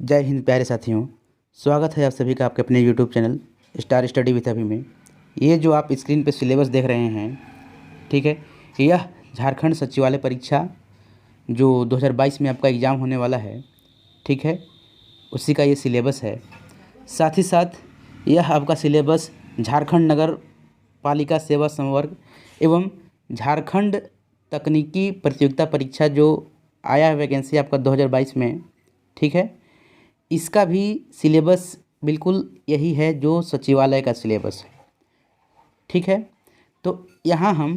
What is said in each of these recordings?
जय हिंद प्यारे साथियों। स्वागत है आप सभी का आपके अपने YouTube channel star study with अभी में। ये जो आप स्क्रीन पे सिलेबस देख रहे हैं, ठीक है, यह झारखंड सचिवालय परीक्षा जो 2022 में आपका एग्ज़ाम होने वाला है, ठीक है, उसी का ये सिलेबस है। साथ ही साथ यह आपका सिलेबस झारखंड नगर पालिका सेवा संवर्ग एवं झारखंड तकनीकी प्रतियोगिता परीक्षा जो आया है वैकेंसी आपका 2022 में, ठीक है, इसका भी सिलेबस बिल्कुल यही है जो सचिवालय का सिलेबस है, ठीक है। तो यहाँ हम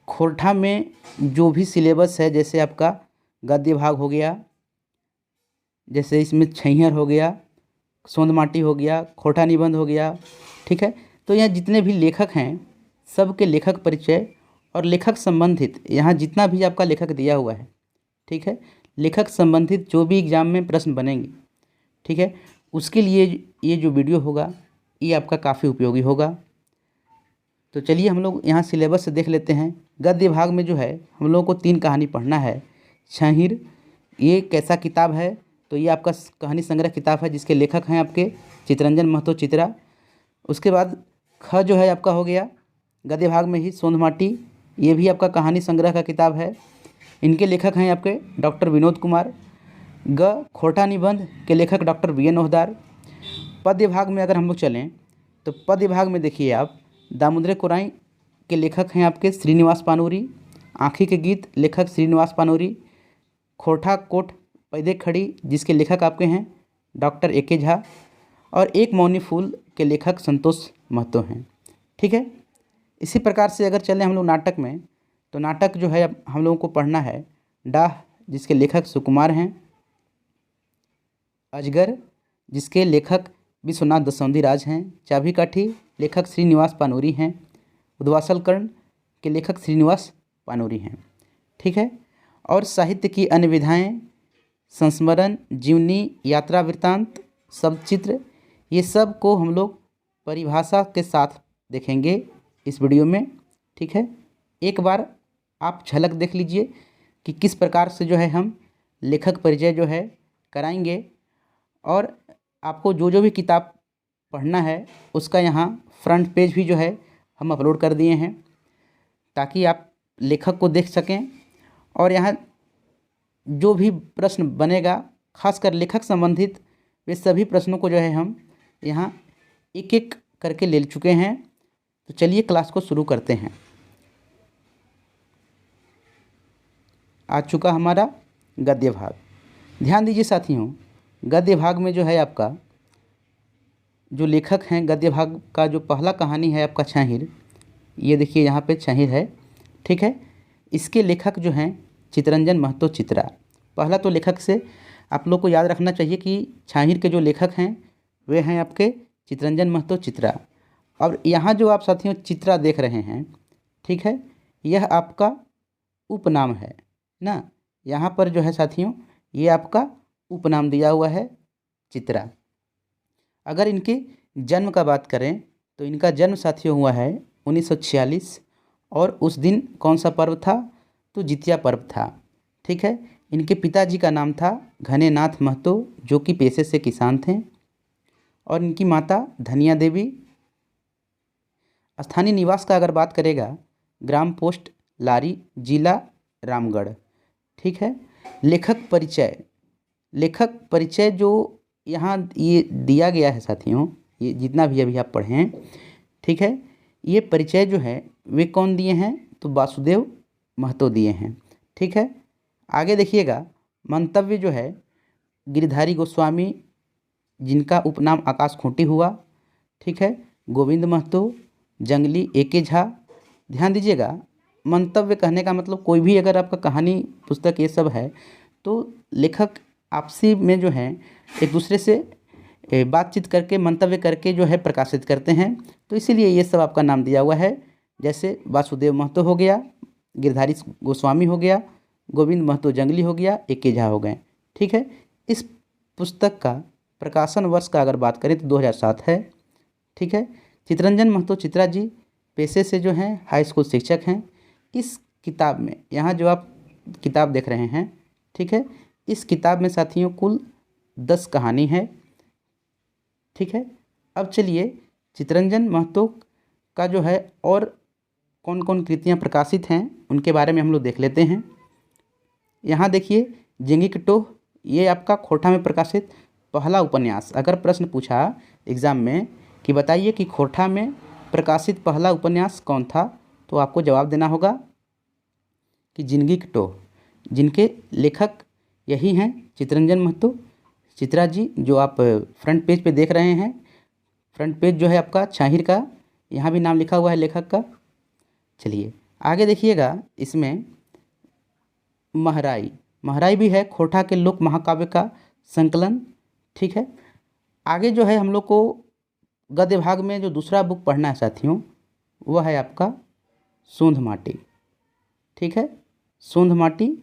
खोरठा में जो भी सिलेबस है, जैसे आपका गद्य भाग हो गया, जैसे इसमें छैहर हो गया, सोंध माटी हो गया, खोरठा निबंध हो गया, ठीक है। तो यहाँ जितने भी लेखक हैं सबके लेखक परिचय और लेखक संबंधित यहाँ जितना भी आपका लेखक दिया हुआ है, ठीक है, लेखक संबंधित जो भी एग्ज़ाम में प्रश्न बनेंगे, ठीक है, उसके लिए ये जो वीडियो होगा ये आपका काफ़ी उपयोगी होगा। तो चलिए हम लोग यहाँ सिलेबस से देख लेते हैं। गद्य भाग में जो है हम लोगों को 3 कहानी पढ़ना है। छैहर ये कैसा किताब है? तो ये आपका कहानी संग्रह किताब है जिसके लेखक हैं आपके चितरंजन महतो चित्रा। उसके बाद ख जो है आपका हो गया गद्य भाग में ही सोंध माटी, ये भी आपका कहानी संग्रह का किताब है। इनके लेखक हैं आपके डॉक्टर विनोद कुमार। ग खोरठा निबंध के लेखक डॉक्टर बी एन ओहदार। पद्य भाग में अगर हम लोग चलें तो पद्य भाग में देखिए आप दामोदर कोराई के लेखक हैं आपके श्रीनिवास पानूरी। आँखी के गीत लेखक श्रीनिवास पानूरी। खोरठा कोट पैदे खड़ी जिसके लेखक आपके हैं डॉक्टर ए के झा। और एक मौनी फूल के लेखक संतोष महतो हैं, ठीक है। इसी प्रकार से अगर चलें हम लोग नाटक में, तो नाटक जो है हम लोगों को पढ़ना है डाह जिसके लेखक सुकुमार हैं। अजगर जिसके लेखक विश्वनाथ दसौंधी राज हैं। चाबी काठी लेखक श्रीनिवास पानूरी हैं। उद्वासल कर्ण के लेखक श्रीनिवास पानूरी हैं, ठीक है। और साहित्य की अन्य विधाएँ, संस्मरण, जीवनी, यात्रा वृत्तांत, शब्द चित्र, ये सब को हम लोग परिभाषा के साथ देखेंगे इस वीडियो में, ठीक है। एक बार आप झलक देख लीजिए कि किस प्रकार से जो है हम लेखक परिचय जो है कराएंगे। और आपको जो जो भी किताब पढ़ना है उसका यहाँ फ्रंट पेज भी जो है हम अपलोड कर दिए हैं ताकि आप लेखक को देख सकें। और यहाँ जो भी प्रश्न बनेगा खासकर लेखक संबंधित वे सभी प्रश्नों को जो है हम यहाँ एक एक करके ले चुके हैं। तो चलिए क्लास को शुरू करते हैं। आ चुका हमारा गद्य भाग। ध्यान दीजिए साथियों, गद्य भाग में जो है आपका जो लेखक हैं गद्य भाग का जो पहला कहानी है आपका छैहर, ये देखिए यहाँ पे छैहर है, ठीक है। इसके लेखक जो हैं चितरंजन महतो चित्रा। पहला तो लेखक से आप लोग को याद रखना चाहिए कि छैहर के जो लेखक हैं वे हैं आपके चितरंजन महतो चित्रा। और यहाँ जो आप साथियों चित्रा देख रहे हैं, ठीक है, यह आपका उपनाम है ना। यहाँ पर जो है साथियों ये आपका उपनाम दिया हुआ है चित्रा। अगर इनके जन्म का बात करें तो इनका जन्म साथियों हुआ है 1946। और उस दिन कौन सा पर्व था? तो जितिया पर्व था, ठीक है। इनके पिताजी का नाम था घनेनाथ महतो जो कि पेशे से किसान थे। और इनकी माता धनिया देवी। स्थानीय निवास का अगर बात करेगा ग्राम पोस्ट लारी, जिला रामगढ़, ठीक है। लेखक परिचय, लेखक परिचय जो यहाँ ये दिया गया है साथियों, ये जितना भी अभी आप पढ़े हैं, ठीक है, ये परिचय जो है वे कौन दिए हैं? तो वासुदेव महतो दिए हैं, ठीक है। आगे देखिएगा मंतव्य जो है गिरधारी गोस्वामी जिनका उपनाम आकाश खूंटी हुआ, ठीक है। गोविंद महतो, जंगली ए के झा। ध्यान दीजिएगा मंतव्य कहने का मतलब कोई भी अगर आपका कहानी पुस्तक ये सब है तो लेखक आपसी में जो है एक दूसरे से बातचीत करके मंतव्य करके जो है प्रकाशित करते हैं। तो इसीलिए ये सब आपका नाम दिया हुआ है। जैसे वासुदेव महतो हो गया, गिरधारी गोस्वामी हो गया, गोविंद महतो जंगली हो गया, ए के झा हो गए, ठीक है। इस पुस्तक का प्रकाशन वर्ष का अगर बात करें तो 2007 है, ठीक है। चितरंजन महतो चित्रा जी पेशे से जो हैं हाई स्कूल शिक्षक हैं। इस किताब में यहाँ जो आप किताब देख रहे हैं, ठीक है, इस किताब में साथियों कुल 10 कहानी है। ठीक है, अब चलिए चित्तरंजन महतो का जो है और कौन कौन कृतियाँ प्रकाशित हैं उनके बारे में हम लोग देख लेते हैं। यहाँ देखिए जेंगी की टोह, ये आपका खोरठा में प्रकाशित पहला उपन्यास। अगर प्रश्न पूछा एग्ज़ाम में कि बताइए कि खोरठा में प्रकाशित पहला उपन्यास कौन था, तो आपको जवाब देना होगा कि जिंदगी की टोह, जिनके लेखक यही हैं चित्तरंजन महतो। चित्रा जी जो आप फ्रंट पेज पे देख रहे हैं, फ्रंट पेज जो है आपका छाहिर का, यहाँ भी नाम लिखा हुआ है लेखक का। चलिए आगे देखिएगा, इसमें महराई, महराई भी है खोरठा के लोक महाकाव्य का संकलन। ठीक है, आगे जो है हम लोग को गद्य भाग में जो दूसरा बुक पढ़ना है साथियों, वह है आपका सोंध माटी। ठीक है, सोंध माटी।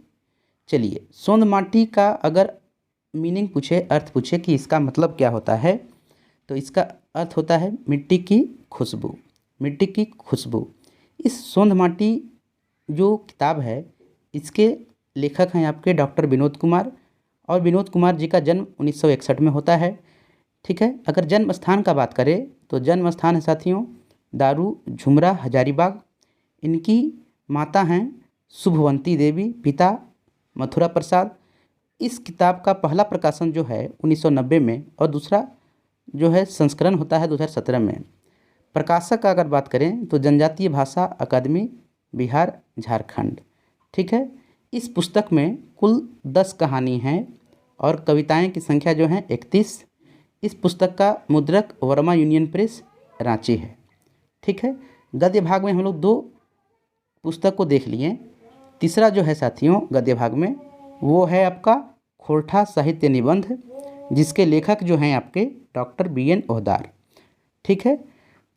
चलिए सोंध माटी का अगर मीनिंग पूछे, अर्थ पूछे कि इसका मतलब क्या होता है, तो इसका अर्थ होता है मिट्टी की खुशबू, मिट्टी की खुशबू। इस सोंध माटी जो किताब है, इसके लेखक हैं आपके डॉक्टर विनोद कुमार, और विनोद कुमार जी का जन्म 1961 में होता है। ठीक है, अगर जन्म स्थान का बात करें तो जन्म स्थान है साथियों दारू झुमरा हजारीबाग। इनकी माता हैं शुभवंती देवी, पिता मथुरा प्रसाद। इस किताब का पहला प्रकाशन जो है 1990 में और दूसरा जो है संस्करण होता है 2017 में। प्रकाशक का अगर बात करें तो जनजातीय भाषा अकादमी बिहार झारखंड। ठीक है, इस पुस्तक में कुल 10 कहानी हैं और कविताएं की संख्या जो है 31। इस पुस्तक का मुद्रक वर्मा यूनियन प्रेस रांची है। ठीक है, गद्य भाग में हम लोग 2 पुस्तक को देख लिए। तीसरा जो है साथियों गद्य भाग में, वो है आपका खोरठा साहित्य निबंध, जिसके लेखक जो हैं आपके डॉक्टर BN ओहदार। ठीक है,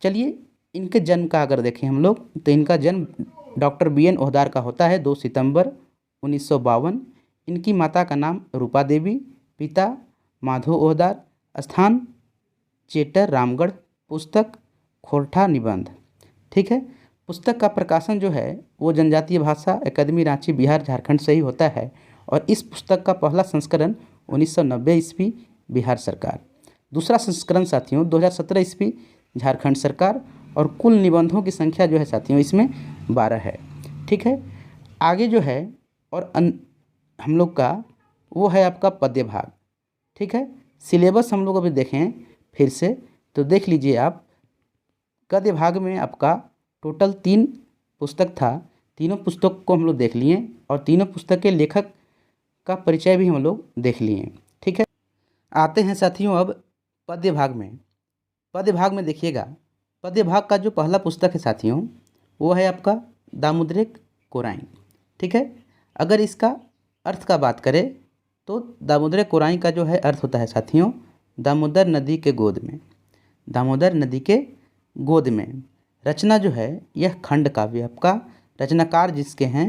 चलिए इनके जन्म का अगर देखें हम लोग, तो इनका जन्म डॉक्टर BN ओहदार का होता है 2 सितंबर 1952। इनकी माता का नाम रूपा देवी, पिता माधव ओहदार, स्थान चेटर रामगढ़, पुस्तक खोरठा निबंध। ठीक है, पुस्तक का प्रकाशन जो है वो जनजातीय भाषा अकादमी रांची बिहार झारखंड से ही होता है, और इस पुस्तक का पहला संस्करण 1990 ईस्वी बिहार सरकार, दूसरा संस्करण साथियों 2017 ईस्वी झारखंड सरकार, और कुल निबंधों की संख्या जो है साथियों इसमें 12 है। ठीक है, आगे जो है और हम लोग का वो है आपका पद्य भाग। ठीक है, सिलेबस हम लोग अभी देखें फिर से तो देख लीजिए आप, गद्य भाग में आपका टोटल 3 पुस्तक था। तीनों पुस्तक को हम लोग देख लिए और तीनों पुस्तक के लेखक का परिचय भी हम लोग देख लिए। ठीक है, आते हैं साथियों अब पद्य भाग में। पद्य भाग में देखिएगा, पद्य भाग का जो पहला पुस्तक है साथियों वो है आपका दामोदर कोराइन। ठीक है, अगर इसका अर्थ का बात करें तो दामोदर कोराइन का जो है अर्थ होता है साथियों दामोदर नदी के गोद में, दामोदर नदी के गोद में। रचना जो है यह खंड काव्य आपका, रचनाकार जिसके हैं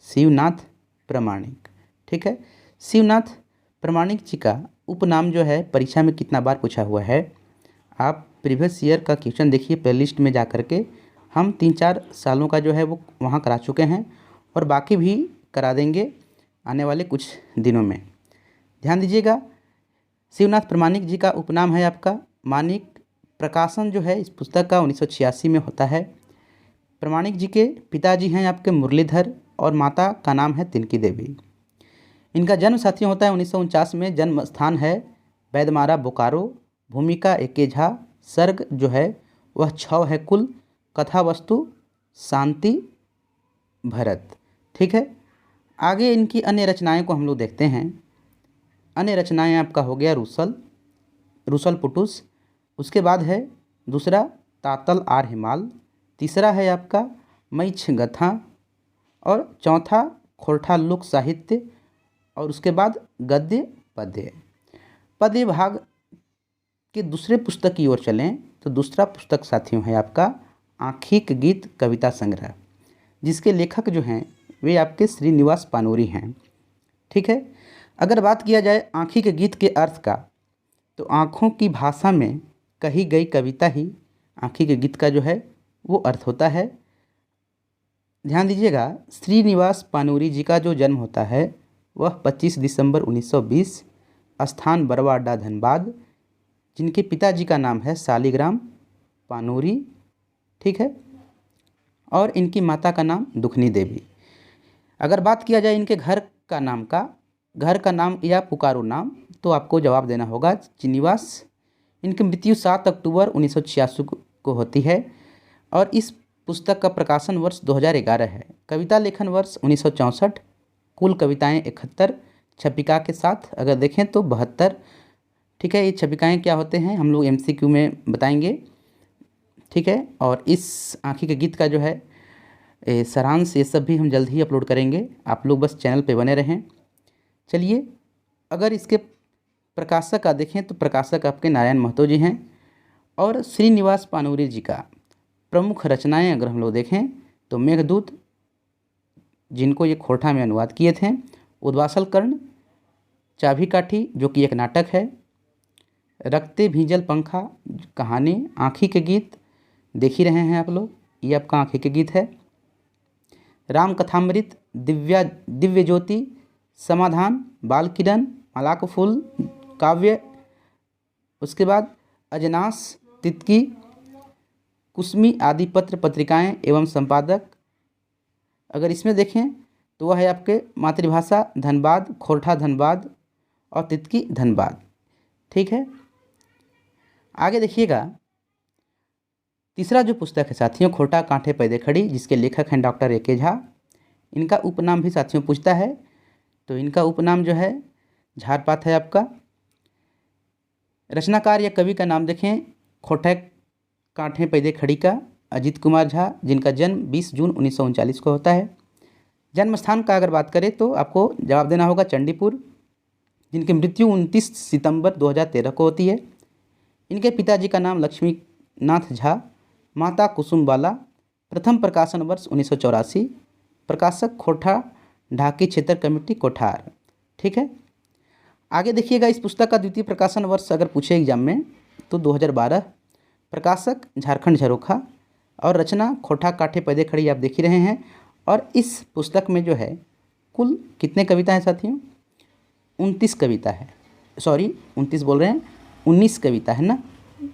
शिवनाथ प्रमाणिक। ठीक है, शिवनाथ प्रमाणिक जी का उपनाम जो है परीक्षा में कितना बार पूछा हुआ है, आप प्रीवियस ईयर का क्वेश्चन देखिए प्लेलिस्ट में जा कर के। हम 3-4 सालों का जो है वो वहाँ करा चुके हैं और बाकी भी करा देंगे आने वाले कुछ दिनों में। ध्यान दीजिएगा, शिवनाथ प्रमाणिक जी का उपनाम है आपका मानिक। प्रकाशन जो है इस पुस्तक का 1986 में होता है। प्रमाणिक जी के पिताजी हैं आपके मुरलीधर और माता का नाम है तिनकी देवी। इनका जन्म साथियों होता है 1949 में। जन्म स्थान है बैदमारा बोकारो। भूमिका एके झा। सर्ग जो है वह 6 है कुल। कथा वस्तु शांति भरत। ठीक है, आगे इनकी अन्य रचनाएं को हम लोग देखते हैं। अन्य रचनाएं आपका हो गया रूसल पुटुस, उसके बाद है दूसरा तातल आर हिमाल, तीसरा है आपका मैछ गथा और चौथा खोरठा लोक साहित्य, और उसके बाद गद्य पद्य। पद्य भाग के दूसरे पुस्तक की ओर चलें तो दूसरा पुस्तक साथियों है आपका आँखिक गीत कविता संग्रह, जिसके लेखक जो हैं वे आपके श्रीनिवास पानोरी हैं। ठीक है, अगर बात किया जाए आँखिक गीत के अर्थ का, तो आँखों की भाषा में कही गई कविता ही आँखिक गीत का जो है वो अर्थ होता है। ध्यान दीजिएगा, श्रीनिवास पानोरी जी का जो जन्म होता है वह 25 दिसंबर 1920 स्थान बरवा अड्डा धनबाद, जिनके पिताजी का नाम है शालिग्राम पानूरी, ठीक है, और इनकी माता का नाम दुखनी देवी। अगर बात किया जाए इनके घर का नाम या पुकारू नाम, तो आपको जवाब देना होगा चिनिवास। इनकी मृत्यु 7 अक्टूबर 1986 को होती है और इस पुस्तक का प्रकाशन वर्ष 2011 है। कविता लेखन वर्ष 1964, कुल कविताएं 71, छपिका के साथ अगर देखें तो 72, ठीक है। ये छपिकाएं क्या होते हैं हम लोग MCQ में बताएंगे, ठीक है। और इस आँखी के गीत का जो है सारांश ये सब भी हम जल्द ही अपलोड करेंगे, आप लोग बस चैनल पे बने रहें। चलिए, अगर इसके प्रकाशक का देखें तो प्रकाशक आपके नारायण महतो जी हैं। और श्रीनिवास पानूरी जी का प्रमुख रचनाएं अगर हम लोग देखें तो मेघदूत, जिनको ये खोरठा में अनुवाद किए थे, उद्वासल कर्ण, चाभी काठी जो कि एक नाटक है, रखते भीजल पंखा कहानी, आँखी के गीत देख ही रहे हैं आप लोग, ये आपका आँखी के गीत है, राम कथामृत, दिव्य ज्योति, समाधान, बाल किरण, मलाक फूल काव्य, उसके बाद अजनास, तितकी, कुसमी आदि पत्र पत्रिकाएं एवं संपादक। अगर इसमें देखें तो वह है आपके मातृभाषा धनबाद, खोरठा धनबाद और तितकी धनबाद, ठीक है। आगे देखिएगा, तीसरा जो पुस्तक है साथियों, खोटा कांठे पैदे खड़ी, जिसके लेखक हैं डॉक्टर A.K. झा। इनका उपनाम भी साथियों पूछता है, तो इनका उपनाम जो है झारपात है आपका। रचनाकार या कवि का नाम देखें, खोटे कांठे पैदे खड़ी का अजीत कुमार झा, जिनका जन्म 20 जून 1939 को होता है। जन्म स्थान का अगर बात करें तो आपको जवाब देना होगा चंडीपुर, जिनकी मृत्यु 29 सितंबर 2013 को होती है। इनके पिताजी का नाम लक्ष्मीनाथ झा, माता कुसुम बाला, प्रथम प्रकाशन वर्ष 1984, प्रकाशक खोरठा ढाकी क्षेत्र कमेटी कोठार, ठीक है। आगे देखिएगा, इस पुस्तक का द्वितीय प्रकाशन वर्ष अगर पूछे एग्जाम में तो 2012, प्रकाशक झारखंड झरोखा और रचना खोटा काठे पैदे खड़ी आप देख ही रहे हैं। और इस पुस्तक में जो है कुल कितने कविता हैं साथियों, 29 कविता है, सॉरी 29 बोल रहे हैं, 19 कविता है ना,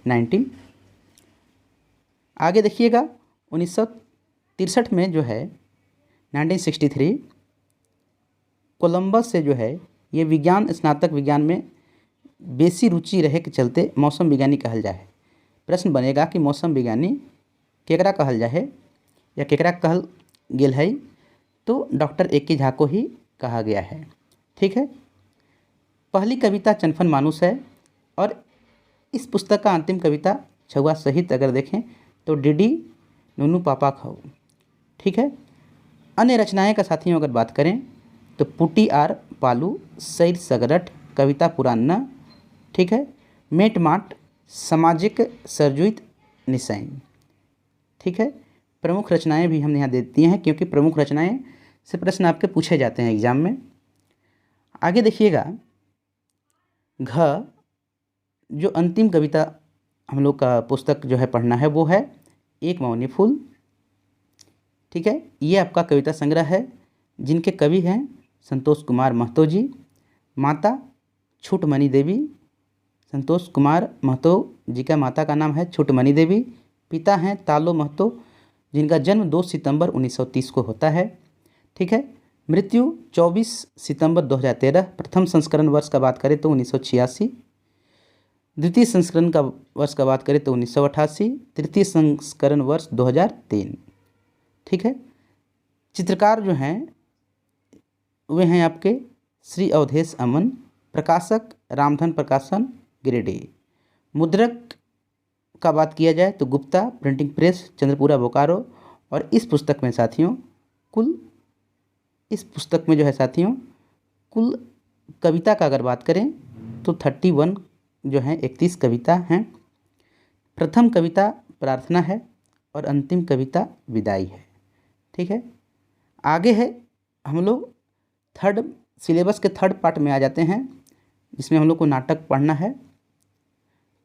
19। आगे देखिएगा, 1963 में जो है 1963 कोलंबस से जो है ये विज्ञान स्नातक विज्ञान में बेसी रुचि रहे के चलते मौसम विज्ञानी कहल जाए। प्रश्न बनेगा कि मौसम विज्ञानी केकरा कहल जाए या केकरा कहल गेल है, तो डॉक्टर A.K. झा को ही कहा गया है, ठीक है। पहली कविता चनफन मानुस है और इस पुस्तक का अंतिम कविता छुआ सहित अगर देखें तो डीडी नूनू पापा खाओ, ठीक है। अन्य रचनाएं का साथियों अगर बात करें तो पुटी आर पालू, सैर सगरट, कविता पुराना, ठीक है, मेट माट, सामाजिक सरजुइत निसैन, ठीक है। प्रमुख रचनाएं भी हमने यहाँ दे दी हैं क्योंकि प्रमुख रचनाएं से प्रश्न आपके पूछे जाते हैं एग्जाम में। आगे देखिएगा, घ जो अंतिम कविता हम लोग का पुस्तक जो है पढ़ना है वो है एक मौनी फूल, ठीक है। ये आपका कविता संग्रह है, जिनके कवि हैं संतोष कुमार महतो जी, माता छुटमणि देवी। संतोष कुमार महतो जी का माता का नाम है छुटमणि देवी, पिता हैं तालो महतो, जिनका जन्म 2 सितंबर 1930 को होता है, ठीक है। मृत्यु 24 सितंबर 2013। प्रथम संस्करण वर्ष का बात करें तो 1986, द्वितीय संस्करण का वर्ष का बात करें तो 1988, तृतीय संस्करण वर्ष 2003, ठीक है। चित्रकार जो हैं वे हैं आपके श्री अवधेश अमन, प्रकाशक रामधन प्रकाशन गिरिडीह। मुद्रक का बात किया जाए तो गुप्ता प्रिंटिंग प्रेस चंद्रपुरा बोकारो। और इस पुस्तक में साथियों कुल कविता का अगर बात करें तो 31 जो हैं 31 कविता हैं। प्रथम कविता प्रार्थना है और अंतिम कविता विदाई है, ठीक है। आगे है हम लोग सिलेबस के थर्ड पार्ट में आ जाते हैं, जिसमें हम लोग को नाटक पढ़ना है।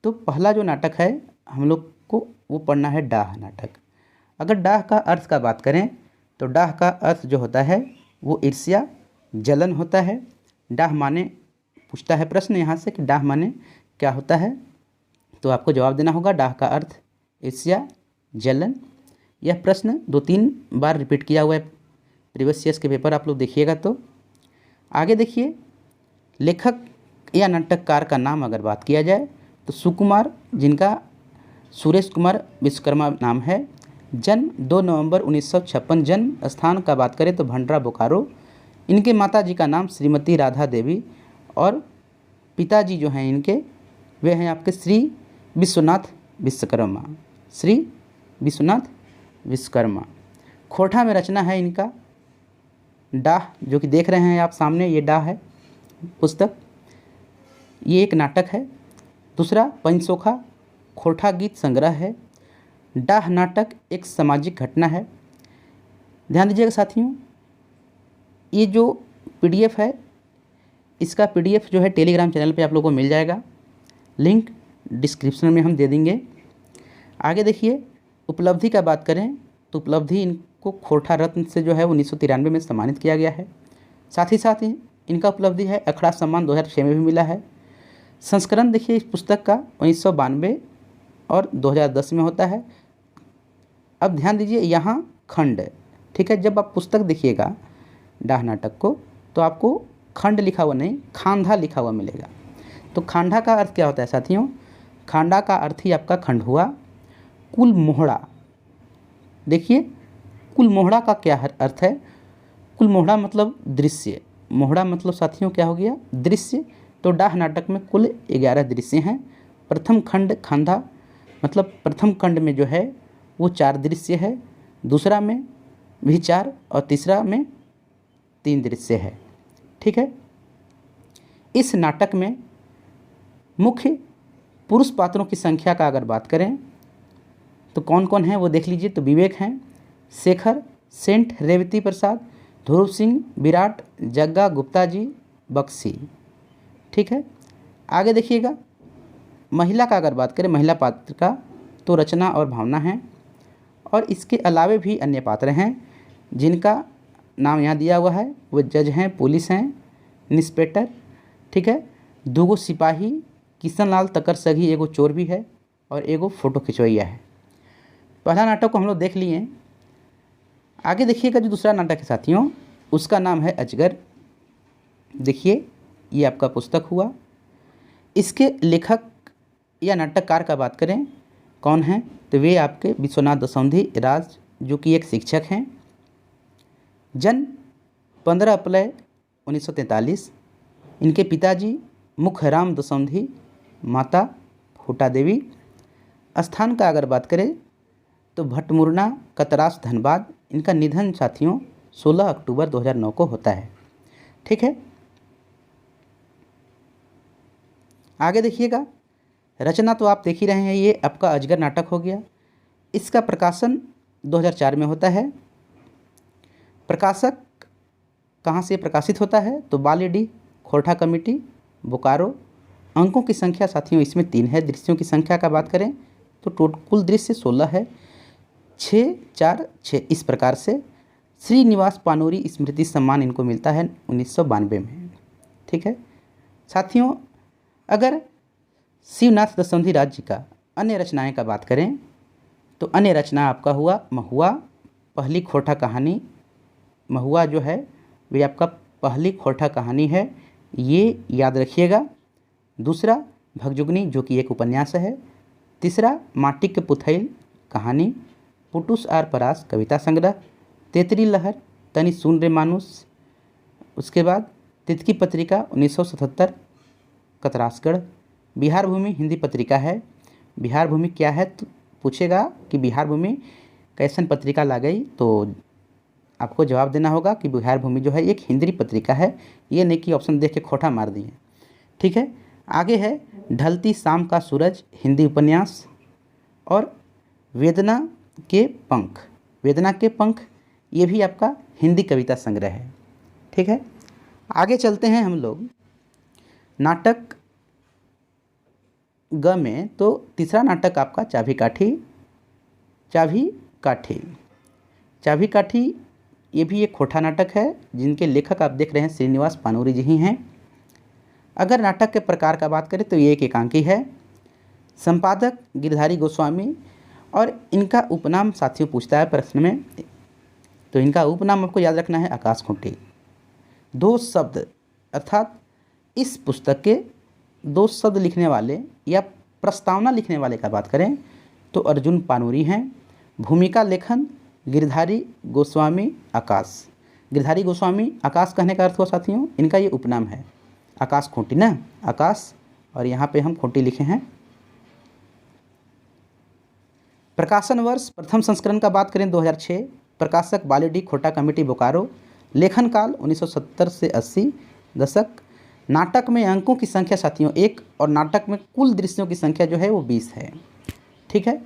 तो पहला जो नाटक है हम लोग को वो पढ़ना है डाह नाटक। अगर डाह का अर्थ का बात करें तो डाह का अर्थ जो होता है वो ईर्ष्या जलन होता है। डाह माने पूछता है प्रश्न यहाँ से कि डाह माने क्या होता है, तो आपको जवाब देना होगा डाह का अर्थ ईर्ष्या, जलन। यह प्रश्न 2-3 बार रिपीट किया हुआ है प्रीवियस ईयर्स के पेपर, आप लोग देखिएगा। तो आगे देखिए, लेखक या नाटककार का नाम अगर बात किया जाए तो सुकुमार, जिनका सुरेश कुमार विश्वकर्मा नाम है। जन्म 2 नवंबर 1956। जन्म स्थान का बात करें तो भंडरा बोकारो। इनके माताजी का नाम श्रीमती राधा देवी और पिताजी जो हैं इनके, वे हैं आपके श्री विश्वनाथ विश्वकर्मा। श्री विश्वनाथ विश्वकर्मा। खोटा में रचना है इनका डाह, जो कि देख रहे हैं आप सामने, ये डाह है पुस्तक, ये एक नाटक है। दूसरा पंचसोखा खोटा गीत संग्रह है। डाह नाटक एक सामाजिक घटना है। ध्यान दीजिएगा साथियों, ये जो पीडीएफ है, इसका पीडीएफ जो है टेलीग्राम चैनल पे आप लोगों को मिल जाएगा, लिंक डिस्क्रिप्शन में हम दे देंगे। आगे देखिए, उपलब्धि का बात करें तो उपलब्धि इनको खोटा रत्न से जो है 1993 में सम्मानित किया गया है। साथ ही इनका उपलब्धि है अखड़ा सम्मान 2006 में भी मिला है। संस्करण देखिए इस पुस्तक का 1992 और 2010 में होता है। अब ध्यान दीजिए, यहाँ खंड, ठीक है, जब आप पुस्तक देखिएगा डाह नाटक को तो आपको खंड लिखा हुआ नहीं, खांधा लिखा हुआ मिलेगा। तो खांडा का अर्थ क्या होता है साथियों? खांडा का अर्थ ही आपका खंड हुआ। कुल मोहड़ा, देखिए कुल मोहड़ा का क्या अर्थ है? कुल मोहड़ा मतलब दृश्य, मोहड़ा मतलब साथियों क्या हो गया? दृश्य। तो डाह नाटक में कुल 11 दृश्य हैं। प्रथम खंड खांधा मतलब प्रथम खंड में जो है वो 4 दृश्य है, दूसरा में भी 4 और तीसरा में 3 दृश्य है, ठीक है। इस नाटक में मुख्य पुरुष पात्रों की संख्या का अगर बात करें तो कौन कौन है वो देख लीजिए। तो विवेक हैं, शेखर, सेंट, रेवती प्रसाद, ध्रुव सिंह, विराट, जग्गा, गुप्ता जी, बक्सी, ठीक है। आगे देखिएगा, महिला का अगर बात करें, महिला पात्र का, तो रचना और भावना है। और इसके अलावे भी अन्य पात्र हैं जिनका नाम यहाँ दिया हुआ है। वो जज हैं, पुलिस हैं, इंस्पेक्टर, ठीक है, 2 सिपाही, किशन लाल तकर सगी, एगो चोर भी है और एगो फोटो खिंचवैया है। पहला नाटक को हम लोग देख लिए। आगे देखिएगा, जो दूसरा नाटक है साथियों, उसका नाम है अजगर। देखिए ये आपका पुस्तक हुआ। इसके लेखक या नाटककार का बात करें कौन है, तो वे आपके विश्वनाथ दसौंधी राज, जो कि एक शिक्षक हैं। जन्म 15 अप्रैल 1943। इनके पिताजी मुखराम दसौंधी, माता फूटा देवी। स्थान का अगर बात करें तो भटमुरना, कतरास, धनबाद। इनका निधन साथियों 16 अक्टूबर 2009 को होता है, ठीक है। आगे देखिएगा, रचना तो आप देख ही रहे हैं, ये आपका अजगर नाटक हो गया। इसका प्रकाशन 2004 में होता है। प्रकाशक कहाँ से प्रकाशित होता है, तो बालीडी खोटा कमेटी, बोकारो। अंकों की संख्या साथियों इसमें 3 है। दृश्यों की संख्या का बात करें तो कुल दृश्य 16 है, 6, 4, 6 इस प्रकार से। श्रीनिवास पानूरी स्मृति सम्मान इनको मिलता है 1992 में, ठीक है साथियों। अगर शिवनाथ दसौंधी राज्य का अन्य रचनाएं का बात करें तो अन्य रचना आपका हुआ महुआ, पहली खोटा कहानी। महुआ जो है वे आपका पहली खोटा कहानी है, ये याद रखिएगा। दूसरा भगजुगनी, जो कि एक उपन्यास है। तीसरा माटिक पुथैल कहानी। पुटुस आर परास कविता संग्रह। तेतरी लहर, तनि सुन रे मानुस। उसके बाद तितकी पत्रिका 1977, कतरासगढ़। बिहार भूमि हिंदी पत्रिका है। बिहार भूमि क्या है तो पूछेगा कि बिहार भूमि कैसन पत्रिका ला गई, तो आपको जवाब देना होगा कि बिहार भूमि जो है एक हिंदी पत्रिका है। ये नहीं कि ऑप्शन देख के खोटा मार दिए, ठीक है। आगे है ढलती शाम का सूरज, हिंदी उपन्यास। और वेदना के पंख, वेदना के पंख ये भी आपका हिंदी कविता संग्रह है, ठीक है। आगे चलते हैं हम लोग नाटक ग में। तो तीसरा नाटक आपका चाभी काठी। चाभी काठी, चाभी काठी ये भी एक खोटा नाटक है, जिनके लेखक आप देख रहे हैं श्रीनिवास पानूरी जी ही हैं। अगर नाटक के प्रकार का बात करें तो ये एक एकांकी है। संपादक गिरधारी गोस्वामी, और इनका उपनाम साथियों पूछता है प्रश्न में, तो इनका उपनाम आपको याद रखना है आकाश खूंटी। 2 शब्द अर्थात इस पुस्तक के 2 शब्द लिखने वाले या प्रस्तावना लिखने वाले का बात करें तो अर्जुन पानूरी हैं। भूमिका लेखन गिरधारी गोस्वामी आकाश। गिरधारी गोस्वामी आकाश कहने का अर्थ हुआ साथियों, इनका ये उपनाम है आकाश खूंटी ना, आकाश, और यहाँ पे हम खूंटी लिखे हैं। प्रकाशन वर्ष प्रथम संस्करण का बात करें 2006, प्रकाशक बालीडी खोटा कमेटी बोकारो। लेखन काल 1970 से 80 दशक। नाटक में अंकों की संख्या साथियों 1 और नाटक में कुल दृश्यों की संख्या जो है वो 20 है। ठीक है,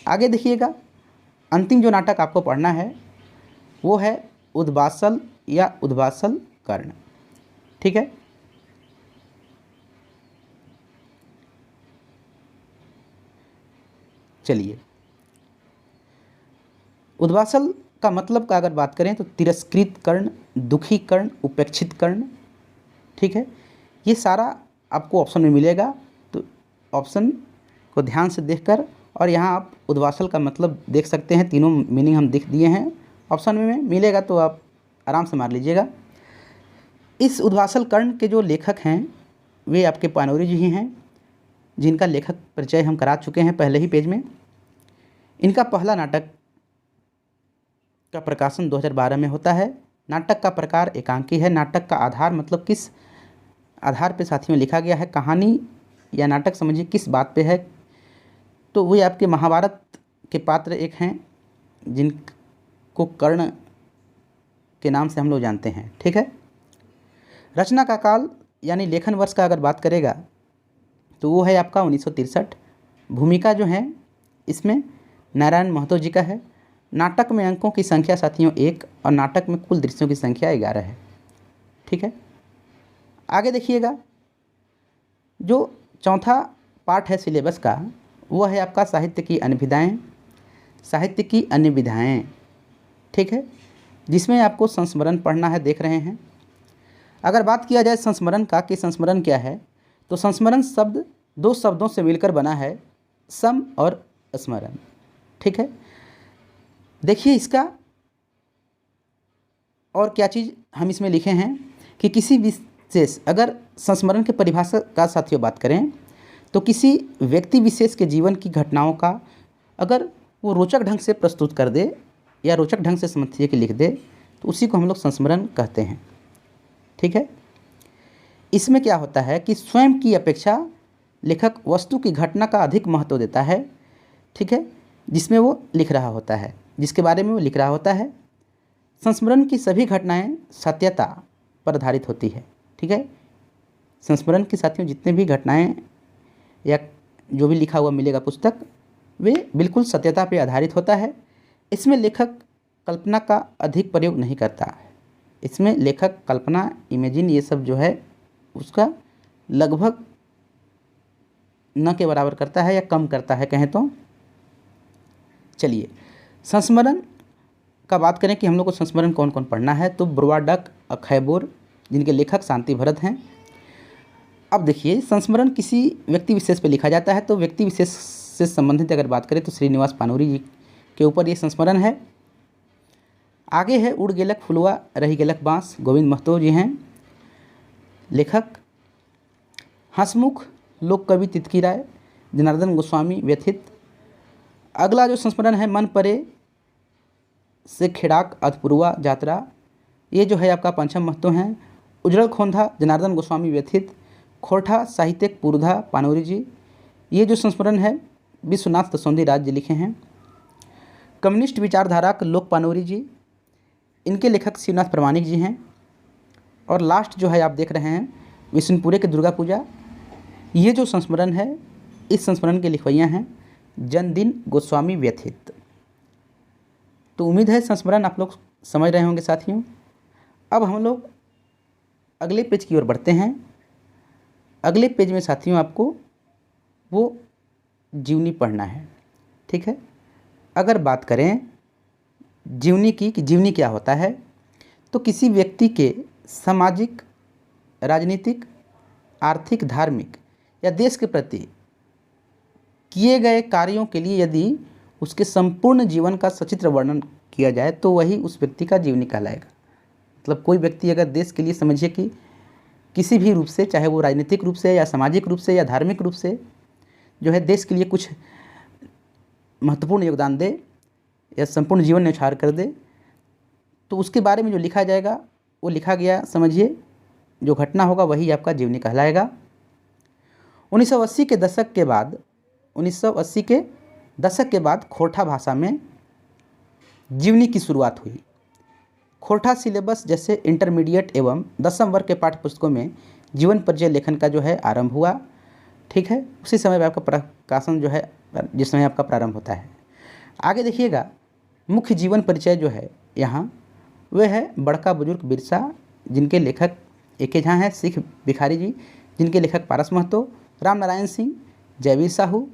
आगे देखिएगा, अंतिम जो नाटक आपको पढ़ना है वो है उद्वासल या उद्वासल कर्ण। ठीक है, चलिए, उद्वासल का मतलब का अगर बात करें तो तिरस्कृत कर्ण, दुखी कर्ण, उपेक्षित कर्ण। ठीक है, ये सारा आपको ऑप्शन में मिलेगा, तो ऑप्शन को ध्यान से देखकर, और यहाँ आप उद्वासल का मतलब देख सकते हैं, तीनों मीनिंग हम दिख दिए हैं, ऑप्शन में मिलेगा तो आप आराम से मार लीजिएगा। इस उद्वासल कर्ण के जो लेखक हैं वे आपके पानूरी जी ही हैं, जिनका लेखक परिचय हम करा चुके हैं पहले ही पेज में। इनका पहला नाटक का प्रकाशन 2012 में होता है। नाटक का प्रकार एकांकी है। नाटक का आधार मतलब किस आधार पे साथियों लिखा गया है, कहानी या नाटक समझिए किस बात पे है, तो वे आपके महाभारत के पात्र एक हैं जिनको कर्ण के नाम से हम लोग जानते हैं। ठीक है, रचना का काल यानी लेखन वर्ष का अगर बात करेगा तो वो है आपका 1963। भूमिका जो है इसमें नारायण महतो जी का है। नाटक में अंकों की संख्या साथियों 1 और नाटक में कुल दृश्यों की संख्या 11 है। ठीक है, आगे देखिएगा, जो चौथा पार्ट है सिलेबस का वो है आपका साहित्य की अन्य विधाएँ। साहित्य की अन्य विधाएँ, ठीक है, जिसमें आपको संस्मरण पढ़ना है, देख रहे हैं। अगर बात किया जाए संस्मरण का कि संस्मरण क्या है, तो संस्मरण शब्द 2 शब्दों से मिलकर बना है, सम और स्मरण। ठीक है, देखिए इसका और क्या चीज़ हम इसमें लिखे हैं कि किसी विशेष, अगर संस्मरण के परिभाषा का साथियों बात करें तो किसी व्यक्ति विशेष के जीवन की घटनाओं का अगर वो रोचक ढंग से प्रस्तुत कर दे या रोचक ढंग से समझिए कि लिख दे तो उसी को हम लोग संस्मरण कहते हैं। ठीक है, इसमें क्या होता है कि स्वयं की अपेक्षा लेखक वस्तु की घटना का अधिक महत्व देता है। ठीक है, जिसमें वो लिख रहा होता है, जिसके बारे में वो लिख रहा होता है। संस्मरण की सभी घटनाएं सत्यता पर आधारित होती है। ठीक है, संस्मरण की साथियों जितने भी घटनाएं या जो भी लिखा हुआ मिलेगा पुस्तक, वे बिल्कुल सत्यता पर आधारित होता है। इसमें लेखक कल्पना का अधिक प्रयोग नहीं करता है। इसमें लेखक कल्पना, इमेजिन, ये सब जो है उसका लगभग न के बराबर करता है या कम करता है कहें तो। चलिए, संस्मरण का बात करें कि हम लोग को संस्मरण कौन कौन पढ़ना है, तो बुरवाडक, अखैबोर, जिनके लेखक शांति भरत हैं। अब देखिए, संस्मरण किसी व्यक्ति विशेष पर लिखा जाता है, तो व्यक्ति विशेष से संबंधित अगर बात करें तो श्रीनिवास पानूरी जी के ऊपर ये संस्मरण है। आगे है उड़ गेलक फुलवा रही गेलक बाँस, गोविंद महतो जी हैं लेखक। हंसमुख लोक कवि तितकी राय, जनार्दन गोस्वामी व्यथित। अगला जो संस्मरण है मन परे से खेड़ाक अधपुरवा यात्रा, ये जो है आपका पंचम महतो हैं। उजड़ल खोंधा जनार्दन गोस्वामी व्यथित। खोरठा साहित्यिक पुरधा पानूरी जी, ये जो संस्मरण है विश्वनाथ तसौंदी राज जी लिखे हैं। कम्युनिस्ट विचारधारा के लोक पानूरी जी, इनके लेखक शिवनाथ प्रमाणिक जी हैं। और लास्ट जो है आप देख रहे हैं विष्णुपुरे के दुर्गा पूजा, ये जो संस्मरण है इस संस्मरण के लिखवैया हैं जन्मदिन गोस्वामी व्यथित। तो उम्मीद है संस्मरण आप लोग समझ रहे होंगे साथियों। अब हम लोग अगले पेज की ओर बढ़ते हैं। अगले पेज में साथियों आपको वो जीवनी पढ़ना है। ठीक है, अगर बात करें जीवनी की कि जीवनी क्या होता है, तो किसी व्यक्ति के सामाजिक, राजनीतिक, आर्थिक, धार्मिक या देश के प्रति किए गए कार्यों के लिए यदि उसके संपूर्ण जीवन का सचित्र वर्णन किया जाए तो वही उस व्यक्ति का जीवनी कहलाएगा। मतलब कोई व्यक्ति अगर देश के लिए समझिए कि किसी भी रूप से, चाहे वो राजनीतिक रूप से या सामाजिक रूप से या धार्मिक रूप से जो है देश के लिए कुछ महत्वपूर्ण योगदान दे या संपूर्ण जीवन न्यौछावर कर दे, तो उसके बारे में जो लिखा जाएगा वो लिखा गया समझिए, जो घटना होगा वही आपका जीवनी कहलाएगा। 1980 के दशक के बाद खोरठा भाषा में जीवनी की शुरुआत हुई। खोरठा सिलेबस जैसे इंटरमीडिएट एवं 10वीं वर्ग के पाठ्य पुस्तकों में जीवन परिचय लेखन का जो है आरंभ हुआ। ठीक है, उसी समय आपका प्रकाशन जो है, जिस समय आपका प्रारंभ होता है। आगे देखिएगा, मुख्य जीवन परिचय जो है यहाँ वह है बड़का बुजुर्ग बिरसा, जिनके लेखक एक जहाँ हैं सिख भिखारी जी, जिनके लेखक पारस महतो, राम नारायण सिंह, जयवीर साहू,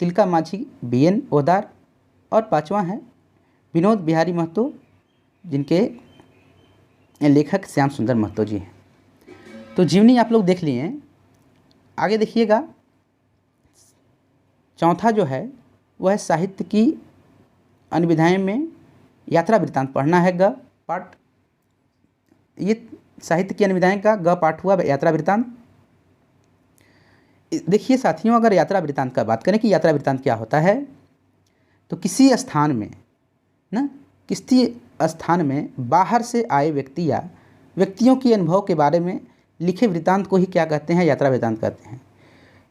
तिलका माझी, BN ओहदार, और 5वां है विनोद बिहारी महतो, जिनके लेखक श्याम सुंदर महतो जी हैं। तो जीवनी आप लोग देख लिए हैं। आगे देखिएगा, चौथा जो है वह है साहित्य की अनुविधाएं में यात्रा वृत्तांत पढ़ना है। ग पाठ, ये साहित्य की अनुविधाएं का ग पाठ हुआ यात्रा वृत्तांत। देखिए साथियों, अगर यात्रा वृत्तांत का बात करें कि यात्रा वृत्तांत क्या होता है, तो किसी स्थान में बाहर से आए व्यक्ति या व्यक्तियों के अनुभव के बारे में लिखे वृत्तांत को ही क्या कहते हैं, यात्रा वृत्तांत कहते हैं।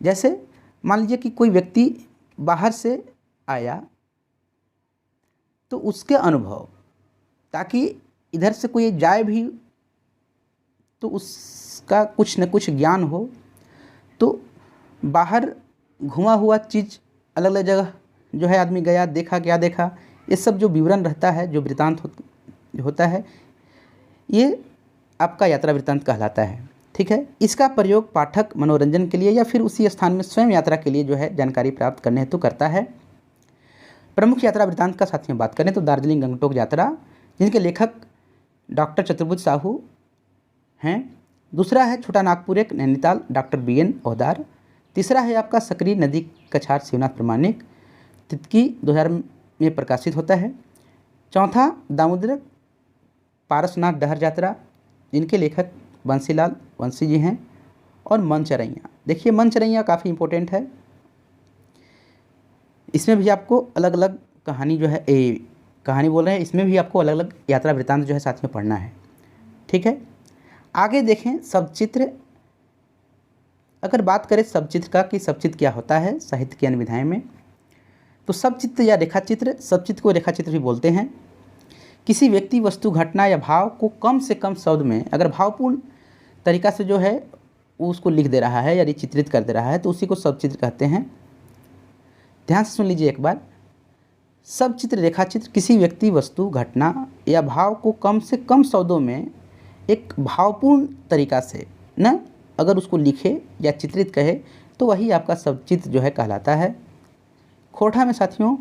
जैसे मान लीजिए कि कोई व्यक्ति बाहर से आया तो उसके अनुभव, ताकि इधर से कोई जाए भी तो उसका कुछ न कुछ ज्ञान हो, तो बाहर घुमा हुआ चीज़ अलग अलग जगह जो है आदमी गया, देखा, क्या देखा, ये सब जो विवरण रहता है, जो वृत्तांत होता है, ये आपका यात्रा वृत्तांत कहलाता है। ठीक है, इसका प्रयोग पाठक मनोरंजन के लिए या फिर उसी स्थान में स्वयं यात्रा के लिए जो है जानकारी प्राप्त करने हेतु करता है। प्रमुख यात्रा वृत्तांत का साथियों बात करें तो दार्जिलिंग गंगटोक यात्रा, जिनके लेखक डॉक्टर चतुर्भुज साहू हैं। दूसरा है छोटा नागपुर एक नैनीताल, डॉक्टर BN ओहदार। तीसरा है आपका सकरी नदी कछार शिवनाथ प्रमाणिक, तितकी 2000 में प्रकाशित होता है। चौथा दामोदर पारसनाथ डहर यात्रा, जिनके लेखक बंसीलाल वंशी जी हैं। और मनचरैया, देखिए मनचरैया काफ़ी इंपॉर्टेंट है, इसमें भी आपको अलग अलग कहानी जो है, कहानी बोल रहे हैं, इसमें भी आपको अलग अलग यात्रा वृत्तांत जो है साथ में पढ़ना है। ठीक है, आगे देखें सबचित्र। अगर बात करें सबचित्र का कि सबचित्र क्या होता है साहित्य की अनुविधाएं में, तो सबचित्र या रेखाचित्र, सबचित्र को रेखाचित्र भी बोलते हैं। किसी व्यक्ति, वस्तु, घटना या भाव को कम से कम शब्द में अगर भावपूर्ण तरीका से जो है वो उसको लिख दे रहा है या चित्रित कर दे रहा है तो उसी को सबचित्र कहते हैं। ध्यान से सुन लीजिए एक बार, सबचित्र रेखाचित्र किसी व्यक्ति, वस्तु, घटना या भाव को कम से कम शब्दों में एक भावपूर्ण तरीका से न अगर उसको लिखे या चित्रित कहे तो वही आपका सबचित्र जो है कहलाता है। खोरठा में साथियों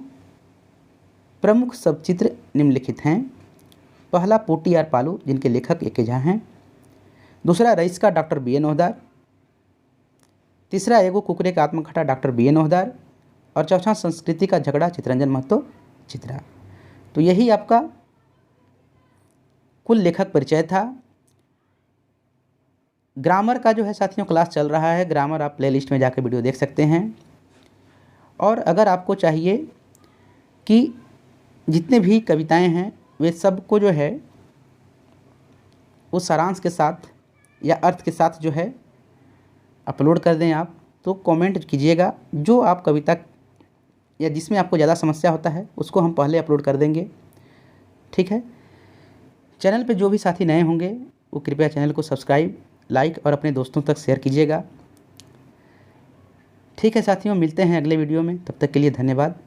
प्रमुख सबचित्र निम्नलिखित हैं। पहला पोटी आर पालू, जिनके लेखक एक झा हैं। दूसरा रईस का डॉक्टर BN ओहदार। तीसरा एगो कुकरे का आत्मकथा, डॉक्टर BN ओहदार। और चौथा संस्कृति का झगड़ा, चितरंजन महतो चित्रा। तो यही आपका कुल लेखक परिचय था। ग्रामर का जो है साथियों क्लास चल रहा है, ग्रामर आप प्लेलिस्ट में जाकर वीडियो देख सकते हैं। और अगर आपको चाहिए कि जितने भी कविताएं हैं वे सब को जो है वो सारांश के साथ या अर्थ के साथ जो है अपलोड कर दें आप, तो कमेंट कीजिएगा। जो आप कविता या जिसमें आपको ज़्यादा समस्या होता है उसको हम पहले अपलोड कर देंगे। ठीक है, चैनल पे जो भी साथी नए होंगे वो कृपया चैनल को सब्सक्राइब, लाइक और अपने दोस्तों तक शेयर कीजिएगा। ठीक है साथियों, मिलते हैं अगले वीडियो में, तब तक के लिए धन्यवाद।